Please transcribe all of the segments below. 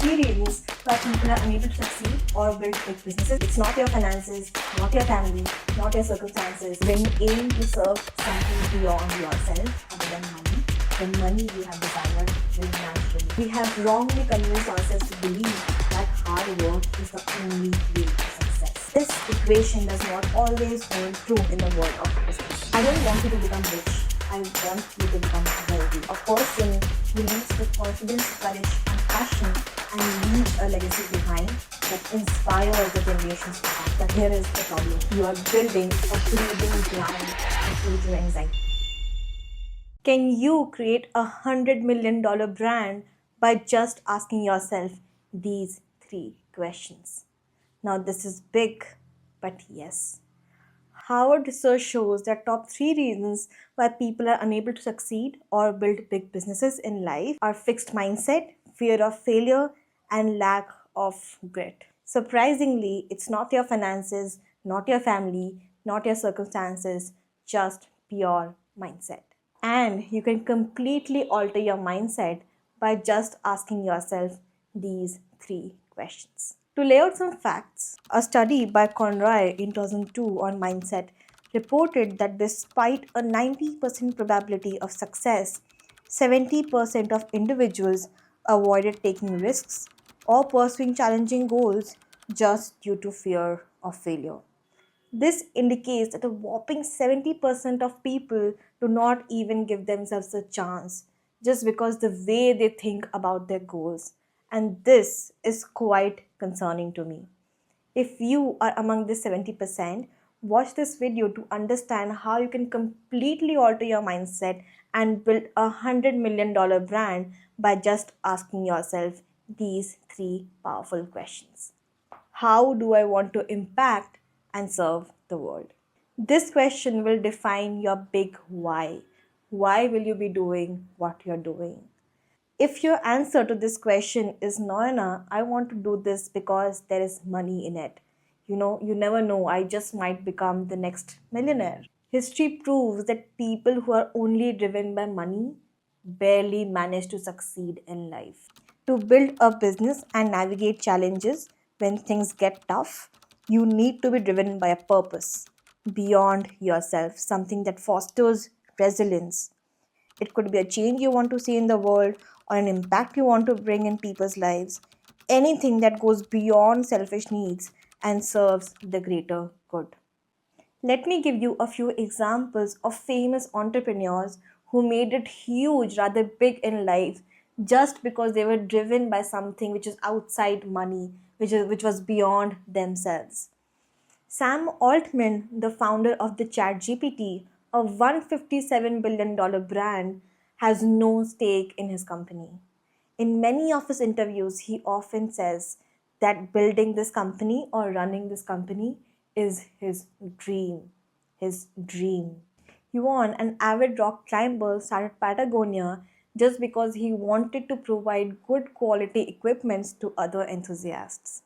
three reasons why people are unable to succeed or build big businesses. It's not your finances, not your family, not your circumstances. When you aim to serve something beyond yourself other than money, the money you have desired will naturally. We have wrongly convinced ourselves to believe that hard work is the only way to success. This equation does not always hold true in the world of business. I don't want you to become rich. I want you to become wealthy. A person who leads with confidence, courage, and passion and leaves a legacy behind that inspires the generations to come. But here is the problem. You are building a breathing ground of future anxiety. Can you create $100 million brand by just asking yourself these three questions? Now, this is big, but yes. Harvard research shows that top three reasons why people are unable to succeed or build big businesses in life are fixed mindset, fear of failure, and lack of grit. Surprisingly, it's not your finances, not your family, not your circumstances, just pure mindset. And you can completely alter your mindset by just asking yourself these three questions. To lay out some facts, a study by Conroy in 2002 on mindset reported that despite a 90% probability of success, 70% of individuals avoided taking risks or pursuing challenging goals just due to fear of failure. This indicates that a whopping 70% of people do not even give themselves a chance just because the way they think about their goals. And this is quite concerning to me. If you are among this 70%, watch this video to understand how you can completely alter your mindset and build $100 million brand by just asking yourself these three powerful questions. How do I want to impact and serve the world? This question will define your big why. Why will you be doing what you're doing? If your answer to this question is Noina, I want to do this because there is money in it. You never know, I just might become the next millionaire. History proves that people who are only driven by money barely manage to succeed in life. To build a business and navigate challenges when things get tough, you need to be driven by a purpose beyond yourself, something that fosters resilience. It could be a change you want to see in the world or an impact you want to bring in people's lives. Anything that goes beyond selfish needs and serves the greater good. Let me give you a few examples of famous entrepreneurs who made it huge, rather big in life, just because they were driven by something which is outside money, which was beyond themselves. Sam Altman, the founder of the ChatGPT, a $157 billion brand, has no stake in his company. In many of his interviews, he often says that building this company or running this company is his dream. His dream. Yuan, an avid rock climber, started Patagonia just because he wanted to provide good quality equipments to other enthusiasts.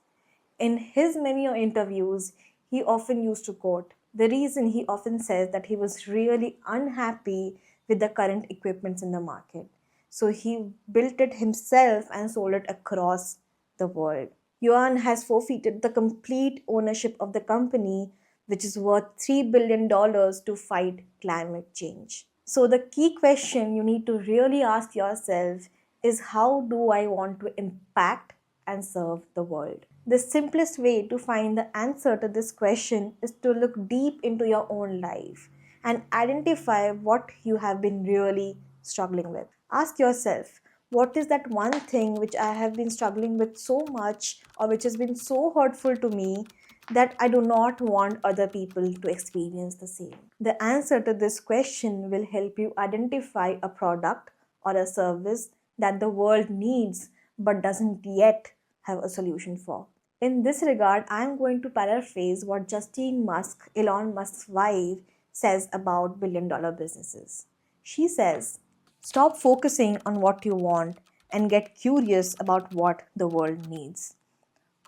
In his many interviews, he often used to quote, the reason he often says that he was really unhappy with the current equipments in the market. So he built it himself and sold it across the world. Yuan has forfeited the complete ownership of the company, which is worth $3 billion to fight climate change. So the key question you need to really ask yourself is, how do I want to impact and serve the world? The simplest way to find the answer to this question is to look deep into your own life and identify what you have been really struggling with. Ask yourself, what is that one thing which I have been struggling with so much, or which has been so hurtful to me, that I do not want other people to experience the same? The answer to this question will help you identify a product or a service that the world needs but doesn't yet have a solution for. In this regard, I am going to paraphrase what Justine Musk, Elon Musk's wife, says about billion-dollar businesses. She says, stop focusing on what you want and get curious about what the world needs.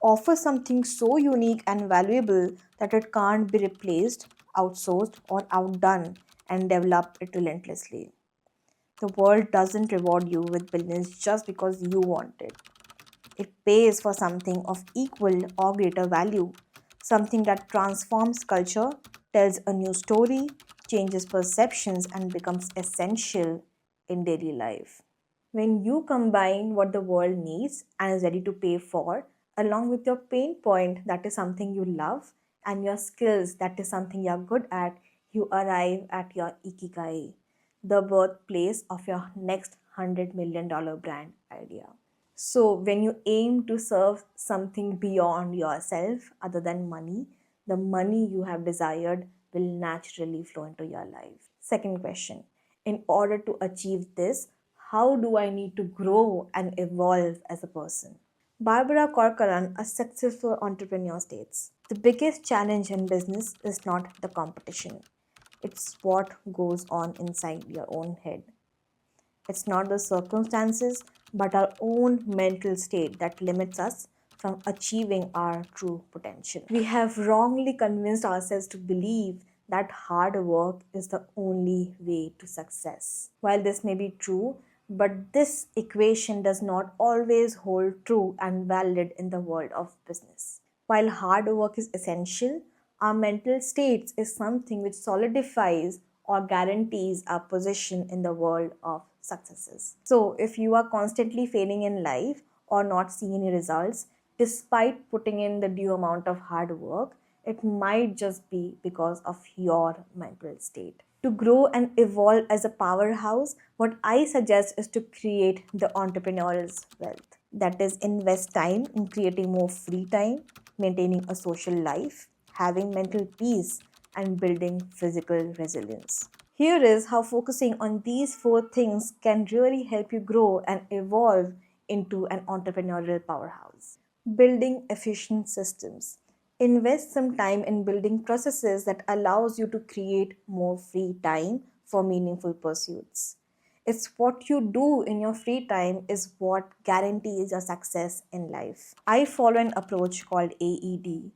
Offer something so unique and valuable that it can't be replaced, outsourced, or outdone, and develop it relentlessly. The world doesn't reward you with billions just because you want it. It pays for something of equal or greater value, something that transforms culture, tells a new story, changes perceptions, and becomes essential in daily life. When you combine what the world needs and is ready to pay for, along with your pain point, that is something you love, and your skills, that is something you're good at, you arrive at your ikigai, the birthplace of your next $100 million brand idea. So, when you aim to serve something beyond yourself other than money, the money you have desired will naturally flow into your life. Second question: in order to achieve this, how do I need to grow and evolve as a person? Barbara Corcoran, a successful entrepreneur, states the biggest challenge in business is not the competition, it's what goes on inside your own head. It's not the circumstances, but our own mental state that limits us from achieving our true potential. We have wrongly convinced ourselves to believe that hard work is the only way to success. While this may be true, but this equation does not always hold true and valid in the world of business. While hard work is essential, our mental states is something which solidifies or guarantees our position in the world of successes. So, if you are constantly failing in life or not seeing any results despite putting in the due amount of hard work, it might just be because of your mental state. To grow and evolve as a powerhouse, what I suggest is to create the entrepreneurial's wealth. That is, invest time in creating more free time, maintaining a social life, having mental peace, and building physical resilience. Here is how focusing on these four things can really help you grow and evolve into an entrepreneurial powerhouse. Building efficient systems. Invest some time in building processes that allows you to create more free time for meaningful pursuits. It's what you do in your free time is what guarantees your success in life. I follow an approach called AED,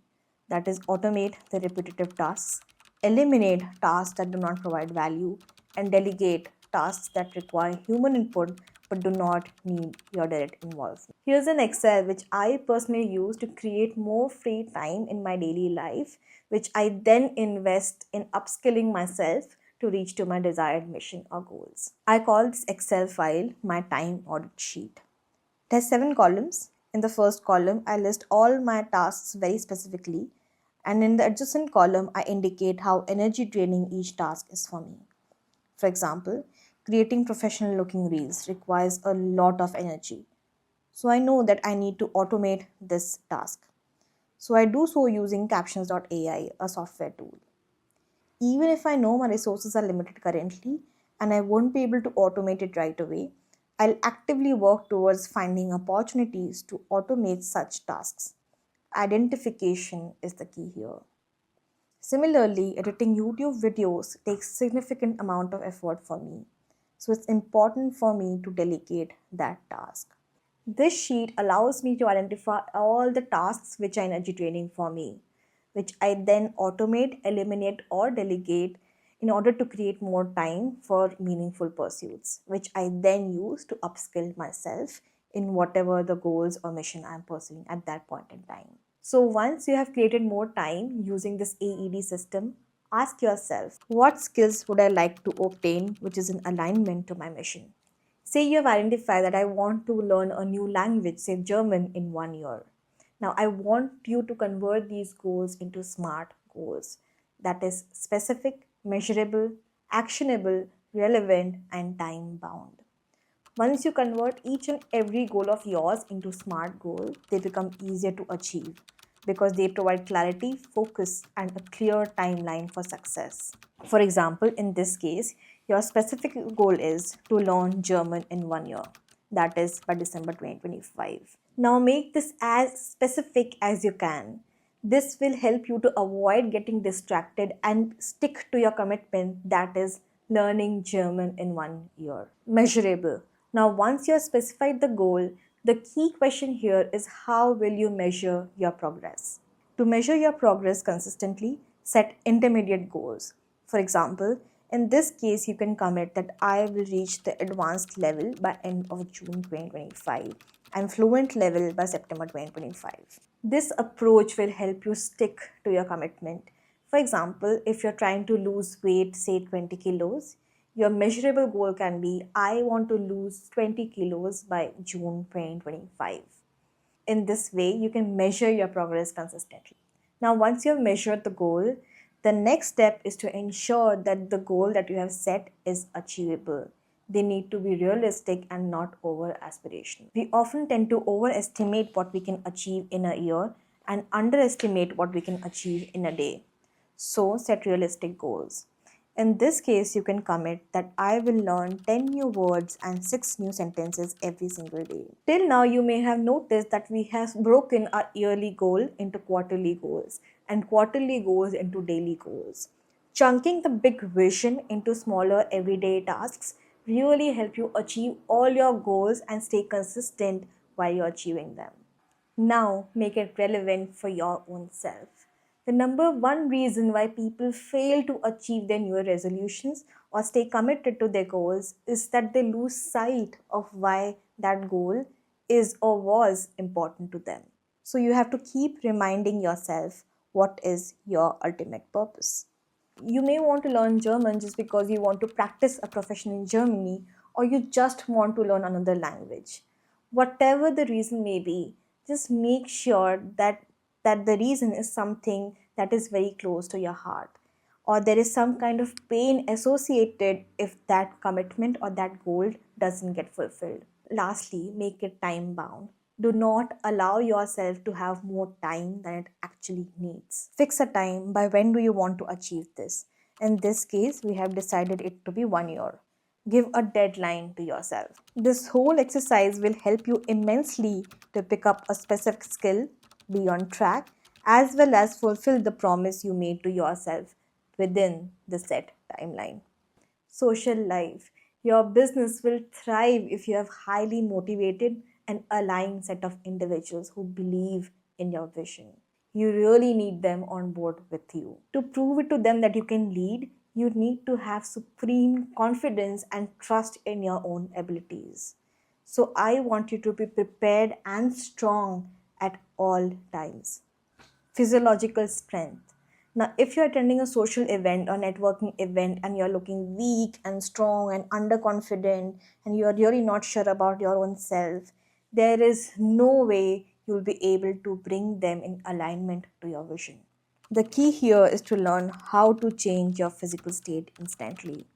that is, automate the repetitive tasks, eliminate tasks that do not provide value, and delegate tasks that require human input but do not need your direct involvement. Here's an Excel which I personally use to create more free time in my daily life, which I then invest in upskilling myself to reach to my desired mission or goals. I call this Excel file my time audit sheet. It has 7 columns. In the first column, I list all my tasks very specifically, and in the adjacent column, I indicate how energy draining each task is for me. For example, creating professional looking reels requires a lot of energy. So I know that I need to automate this task. So I do so using captions.ai, a software tool. Even if I know my resources are limited currently and I won't be able to automate it right away, I'll actively work towards finding opportunities to automate such tasks. Identification is the key here. Similarly, editing YouTube videos takes significant amount of effort for me. So it's important for me to delegate that task. This sheet allows me to identify all the tasks which are energy draining for me, which I then automate, eliminate, or delegate in order to create more time for meaningful pursuits, which I then use to upskill myself in whatever the goals or mission I'm pursuing at that point in time. So once you have created more time using this AED system, ask yourself, what skills would I like to obtain which is in alignment to my mission? Say you have identified that I want to learn a new language, say German, in 1 year. Now, I want you to convert these goals into SMART goals. That is specific, measurable, actionable, relevant, and time bound. Once you convert each and every goal of yours into SMART goals, they become easier to achieve because they provide clarity, focus, and a clear timeline for success. For example, in this case, your specific goal is to learn German in 1 year, that is by December 2025. Now make this as specific as you can. This will help you to avoid getting distracted and stick to your commitment, that is learning German in 1 year. Measurable. Now, once you have specified the goal, the key question here is how will you measure your progress? To measure your progress consistently, set intermediate goals. For example, in this case, you can commit that I will reach the advanced level by end of June 2025 and fluent level by September 2025. This approach will help you stick to your commitment. For example, if you're trying to lose weight, say 20 kilos, your measurable goal can be I want to lose 20 kilos by June 2025. In this way, you can measure your progress consistently. Now, once you have measured the goal, the next step is to ensure that the goal that you have set is achievable. They need to be realistic and not over aspirational. We often tend to overestimate what we can achieve in a year and underestimate what we can achieve in a day. So, set realistic goals. In this case, you can commit that I will learn 10 new words and 6 new sentences every single day. Till now, you may have noticed that we have broken our yearly goal into quarterly goals and quarterly goals into daily goals. Chunking the big vision into smaller everyday tasks really help you achieve all your goals and stay consistent while you're achieving them. Now make it relevant for your own self. The number one reason why people fail to achieve their New Year resolutions or stay committed to their goals is that they lose sight of why that goal is or was important to them. So you have to keep reminding yourself what is your ultimate purpose. You may want to learn German just because you want to practice a profession in Germany, or you just want to learn another language. Whatever the reason may be, just make sure that the reason is something that is very close to your heart, or there is some kind of pain associated if that commitment or that goal doesn't get fulfilled. Lastly, make it time bound. Do not allow yourself to have more time than it actually needs. Fix a time by when do you want to achieve this. In this case, we have decided it to be 1 year. Give a deadline to yourself. This whole exercise will help you immensely to pick up a specific skill, be on track, as well as fulfill the promise you made to yourself within the set timeline. Social life. Your business will thrive if you have highly motivated and aligned set of individuals who believe in your vision. You really need them on board with you. To prove it to them that you can lead, you need to have supreme confidence and trust in your own abilities. So I want you to be prepared and strong at all times. Physiological strength. Now, if you're attending a social event or networking event and you're looking weak and strong and underconfident and you're really not sure about your own self, there is no way you'll be able to bring them in alignment to your vision. The key here is to learn how to change your physical state instantly.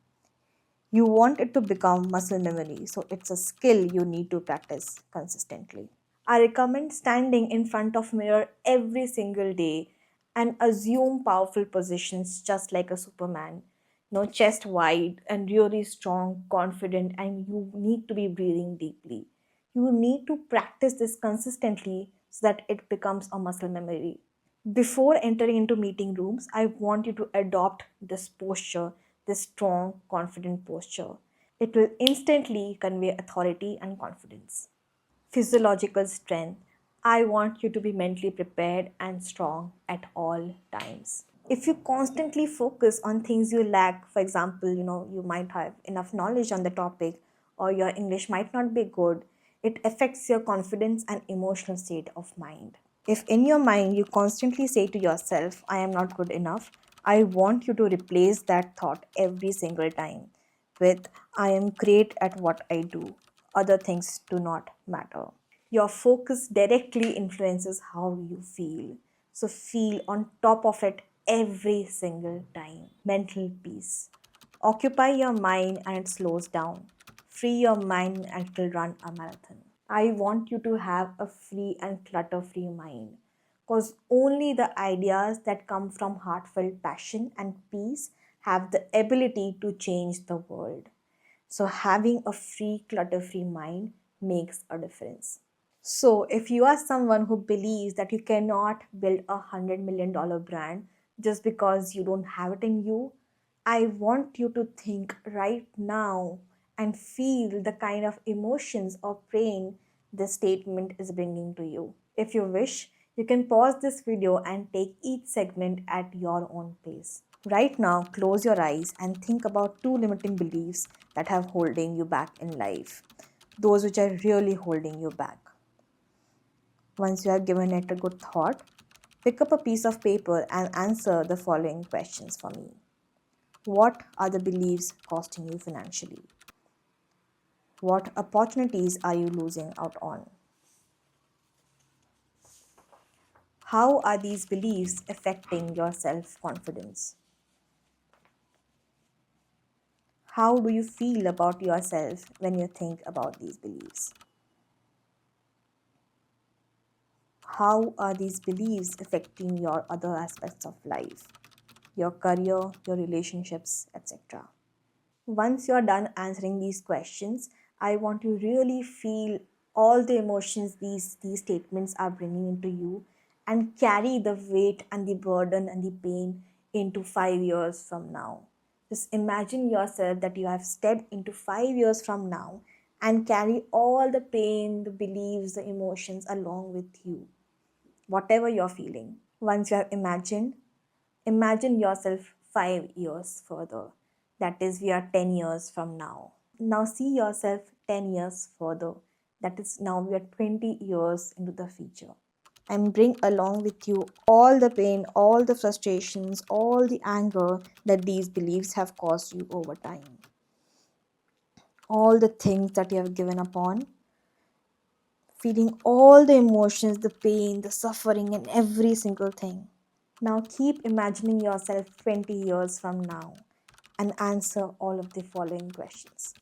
You want it to become muscle memory, so it's a skill you need to practice consistently. I recommend standing in front of mirror every single day and assume powerful positions just like a superman. Chest wide and really strong, confident, and you need to be breathing deeply. You need to practice this consistently so that it becomes a muscle memory. Before entering into meeting rooms, I want you to adopt this posture, this strong, confident posture. It will instantly convey authority and confidence. Physiological strength. I want you to be mentally prepared and strong at all times. If you constantly focus on things you lack, for example, you might have enough knowledge on the topic or your English might not be good, it affects your confidence and emotional state of mind. If in your mind you constantly say to yourself, I am not good enough, I want you to replace that thought every single time with, I am great at what I do. Other things do not matter. Your focus directly influences how you feel. So feel on top of it every single time. Mental peace. Occupy your mind and it slows down. Free your mind and it will run a marathon. I want you to have a free and clutter free mind because only the ideas that come from heartfelt passion and peace have the ability to change the world. So, having a free, clutter free mind makes a difference. So, if you are someone who believes that you cannot build $100 million brand just because you don't have it in you, I want you to think right now and feel the kind of emotions or pain this statement is bringing to you. If you wish, you can pause this video and take each segment at your own pace. Right now, close your eyes and think about 2 limiting beliefs that have holding you back in life. Those which are really holding you back. Once you have given it a good thought, pick up a piece of paper and answer the following questions for me. What are the beliefs costing you financially? What opportunities are you losing out on? How are these beliefs affecting your self-confidence? How do you feel about yourself when you think about these beliefs? How are these beliefs affecting your other aspects of life, your career, your relationships, etc.? Once you're done answering these questions, I want you to really feel all the emotions these statements are bringing into you and carry the weight and the burden and the pain into 5 years from now. Just imagine yourself that you have stepped into 5 years from now and carry all the pain, the beliefs, the emotions along with you, whatever you're feeling. Once you have imagined, imagine yourself 5 years further. That is, we are 10 years from now. Now see yourself 10 years further. That is, now we are 20 years into the future. And bring along with you all the pain, all the frustrations, all the anger that these beliefs have caused you over time. All the things that you have given up on, feeling all the emotions, the pain, the suffering, and every single thing. Now keep imagining yourself 20 years from now and answer all of the following questions.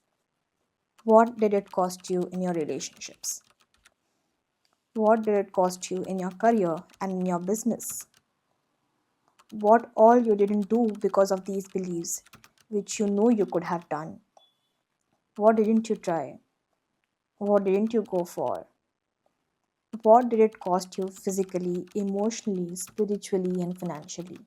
What did it cost you in your relationships? What did it cost you in your career and in your business? What all you didn't do because of these beliefs, which you know you could have done? What didn't you try? What didn't you go for? What did it cost you physically, emotionally, spiritually, and financially?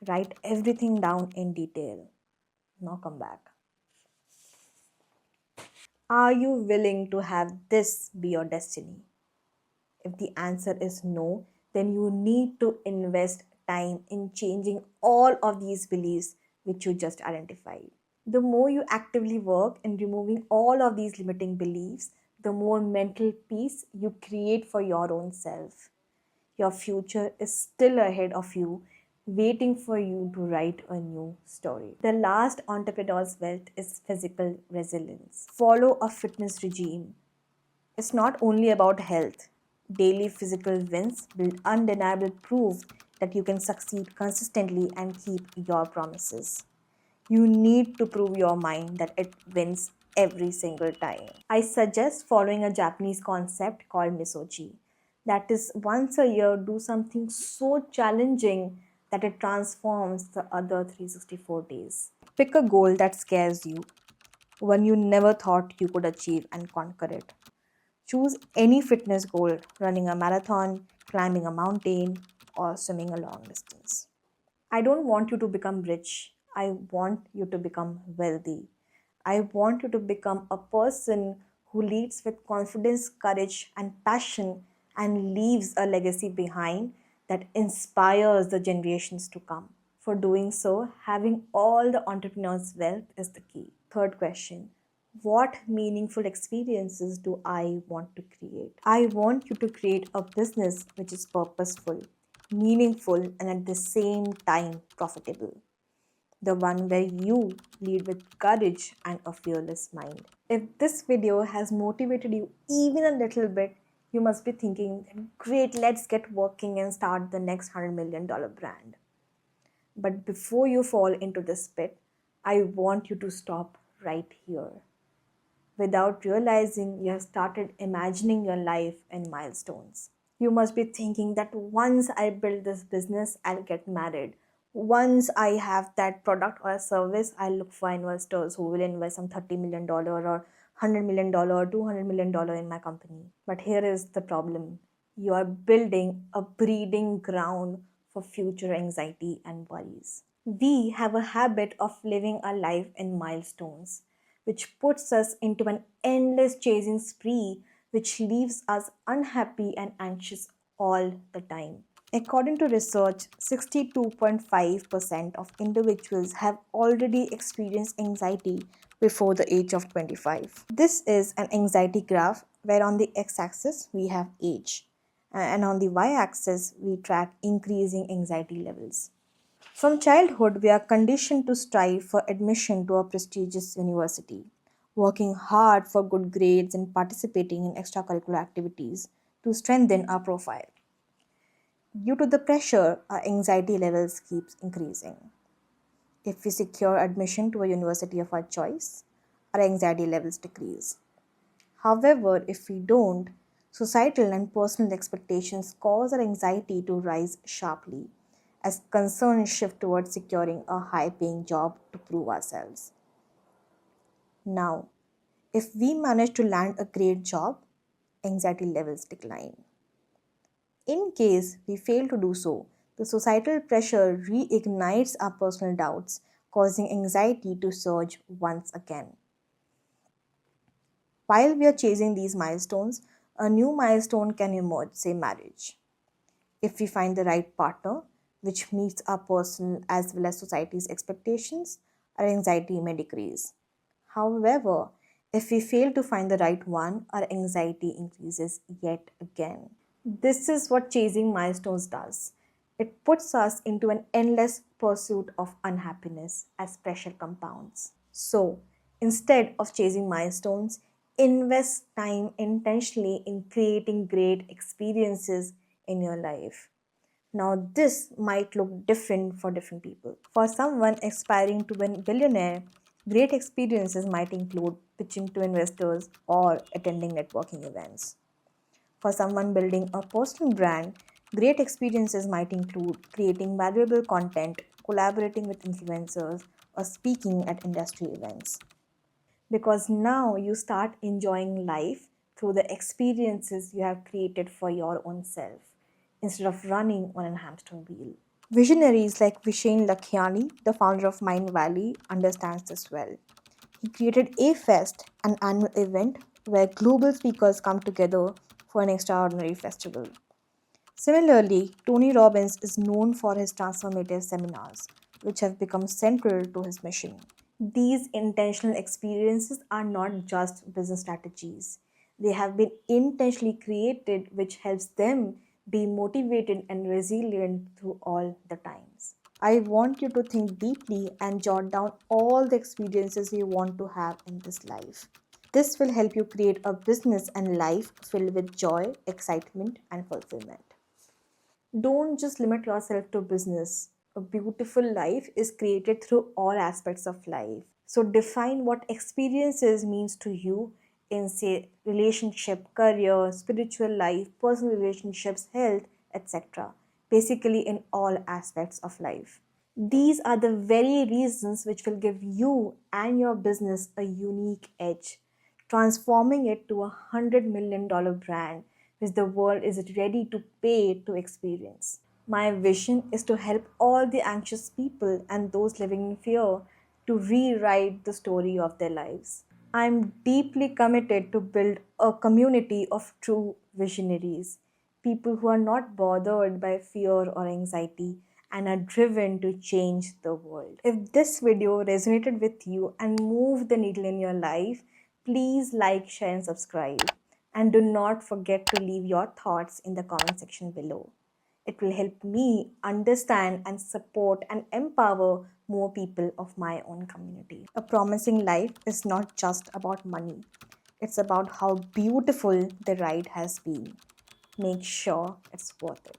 Write everything down in detail. Now come back. Are you willing to have this be your destiny? If the answer is no, then you need to invest time in changing all of these beliefs which you just identified. The more you actively work in removing all of these limiting beliefs, the more mental peace you create for your own self. Your future is still ahead of you, waiting for you to write a new story. The last entrepreneur's wealth is physical resilience. Follow a fitness regime. It's not only about health. Daily physical wins build undeniable proof that you can succeed consistently and keep your promises. You need to prove your mind that it wins every single time. I suggest following a Japanese concept called misoji. That is, once a year, do something so challenging that it transforms the other 364 days. Pick a goal that scares you, one you never thought you could achieve, and conquer it. Choose any fitness goal, running a marathon, climbing a mountain, or swimming a long distance. I don't want you to become rich. I want you to become wealthy. I want you to become a person who leads with confidence, courage, and passion and leaves a legacy behind that inspires the generations to come. For doing so, having all the entrepreneur's wealth is the key. Third question. What meaningful experiences do I want to create? I want you to create a business which is purposeful, meaningful, and at the same time profitable. The one where you lead with courage and a fearless mind. If this video has motivated you even a little bit, you must be thinking, great, let's get working and start the next $100 million brand. But before you fall into this pit, I want you to stop right here. Without realizing, you have started imagining your life in milestones. You must be thinking that once I build this business, I'll get married. Once I have that product or service, I'll look for investors who will invest some $30 million or $100 million or $200 million in my company. But here is the problem. You are building a breeding ground for future anxiety and worries. We have a habit of living our life in milestones, which puts us into an endless chasing spree, which leaves us unhappy and anxious all the time. According to research, 62.5% of individuals have already experienced anxiety before the age of 25. This is an anxiety graph where on the x-axis we have age and on the y-axis we track increasing anxiety levels. From childhood, we are conditioned to strive for admission to a prestigious university, working hard for good grades and participating in extracurricular activities to strengthen our profile. Due to the pressure, our anxiety levels keeps increasing. If we secure admission to a university of our choice, our anxiety levels decrease. However, if we don't, societal and personal expectations cause our anxiety to rise sharply as concerns shift towards securing a high paying job to prove ourselves. Now, if we manage to land a great job, anxiety levels decline. In case we fail to do so, the societal pressure reignites our personal doubts, causing anxiety to surge once again. While we are chasing these milestones, a new milestone can emerge, say marriage. If we find the right partner, which meets our personal as well as society's expectations, our anxiety may decrease. However, if we fail to find the right one, our anxiety increases yet again. This is what chasing milestones does. It puts us into an endless pursuit of unhappiness as pressure compounds. So, instead of chasing milestones, invest time intentionally in creating great experiences in your life. Now, this might look different for different people. For someone aspiring to be a billionaire, great experiences might include pitching to investors or attending networking events. For someone building a personal brand, great experiences might include creating valuable content, collaborating with influencers, or speaking at industry events. Because now you start enjoying life through the experiences you have created for your own self instead of running on a hamster wheel. Visionaries like Vishen Lakhiani, the founder of Mind Valley, understands this well. He created A Fest, an annual event where global speakers come together for an extraordinary festival. Similarly, Tony Robbins is known for his transformative seminars, which have become central to his mission. These intentional experiences are not just business strategies. They have been intentionally created, which helps them be motivated and resilient through all the times. I want you to think deeply and jot down all the experiences you want to have in this life. This will help you create a business and life filled with joy, excitement, and fulfillment. Don't just limit yourself to business. A beautiful life is created through all aspects of life. So define what experiences means to you in say relationship, career, spiritual life, personal relationships, health, etc. Basically in all aspects of life. These are the very reasons which will give you and your business a unique edge, transforming it to $100 million brand which the world is ready to pay to experience. My vision is to help all the anxious people and those living in fear to rewrite the story of their lives. I'm deeply committed to build a community of true visionaries, people who are not bothered by fear or anxiety and are driven to change the world. If this video resonated with you and moved the needle in your life, please like, share, and subscribe. And do not forget to leave your thoughts in the comment section below. It will help me understand and support and empower more people of my own community. A promising life is not just about money, it's about how beautiful the ride has been. Make sure it's worth it.